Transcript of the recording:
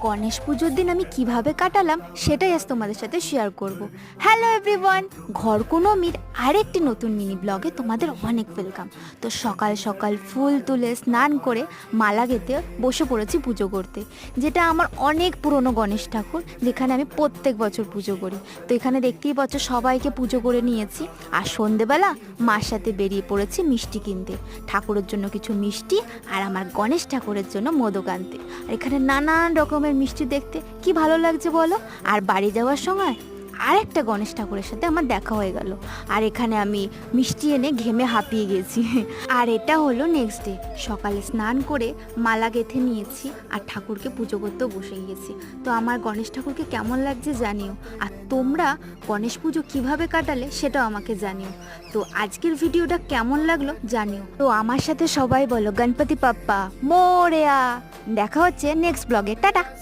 গণেশ পুজোর দিন আমি কিভাবে কাটালাম সেটাই আজ তোমাদের সাথে শেয়ার করব। হ্যালো এভরিওয়ান, ঘর কোনো মির আরেকটি নতুন মিনি ব্লগে তোমাদের অনেক ওয়েলকাম। তো সকাল সকাল ফুল তুলে স্নান করে মালা গেঁথে বসে পড়েছি পুজো করতে, যেটা আমার অনেক পুরনো গণেশ ঠাকুর, যেখানে আমি প্রত্যেক বছর পুজো করি। তো এখানে দেখতেই পাচ্ছ সবাইকে পুজো করে নিয়েছি, আর সন্ধেবেলা মার সাথে বেরিয়ে পড়েছি মিষ্টি কিনতে, ঠাকুরের জন্য কিছু মিষ্টি আর আমার গণেশ ঠাকুরের জন্য মোদক আনতে। আর এখানে নানান রকমের মিষ্টি দেখতে কি ভালো লাগছে বলো। আর বাড়ি যাওয়ার সময় আর একটা গণেশ ঠাকুরের সাথে আমার দেখা হয়ে গেল, আর এখানে আমি মিষ্টি এনে ঘেমে হাঁপিয়ে গেছি। আর এটা হলো নেক্সট ডে, সকালে স্নান করে মালা গেঁথে নিয়েছি আর ঠাকুরকে পুজো করতেও বসে গিয়েছি। তো আমার গণেশ ঠাকুরকে কেমন লাগছে জানিও, আর তোমরা গণেশ পুজো কিভাবে কাটালে সেটাও আমাকে জানিও। তো আজকের ভিডিওটা কেমন লাগলো জানিও। তো আমার সাথে সবাই বলো গণপতি বাপ্পা মোরেয়া। দেখা হচ্ছে নেক্সট ব্লগে, টাটা।